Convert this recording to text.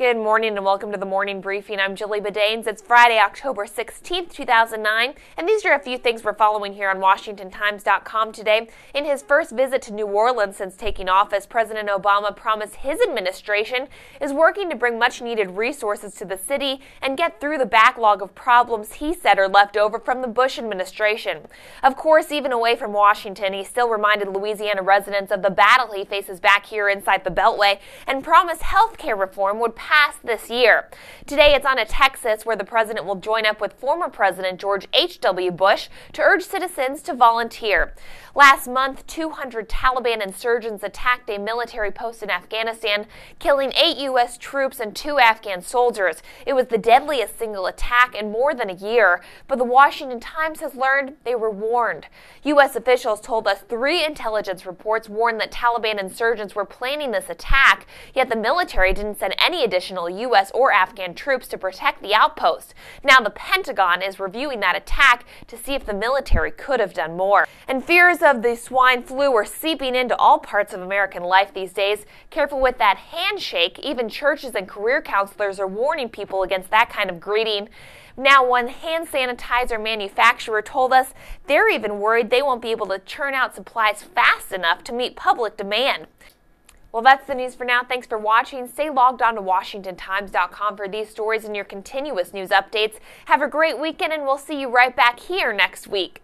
Good morning and welcome to the morning briefing. I'm Jilly Badanes. It's Friday, October 16th, 2009, and these are a few things we're following here on WashingtonTimes.com today. In his first visit to New Orleans since taking office, President Obama promised his administration is working to bring much-needed resources to the city and get through the backlog of problems he said are left over from the Bush administration. Of course, even away from Washington, he still reminded Louisiana residents of the battle he faces back here inside the Beltway and promised health care reform would pass this year. Today it's on to Texas, where the president will join up with former President George H.W. Bush to urge citizens to volunteer. Last month, 200 Taliban insurgents attacked a military post in Afghanistan, killing 8 U.S. troops and 2 Afghan soldiers. It was the deadliest single attack in more than a year, but the Washington Times has learned they were warned. U.S. officials told us 3 intelligence reports warned that Taliban insurgents were planning this attack, yet the military didn't send any additional U.S. or Afghan troops to protect the outpost. Now the Pentagon is reviewing that attack to see if the military could have done more. And fears of the swine flu are seeping into all parts of American life these days. Careful with that handshake. Even churches and career counselors are warning people against that kind of greeting. Now, one hand sanitizer manufacturer told us they're even worried they won't be able to churn out supplies fast enough to meet public demand. Well, that's the news for now. Thanks for watching. Stay logged on to WashingtonTimes.com for these stories and your continuous news updates. Have a great weekend, and we'll see you right back here next week.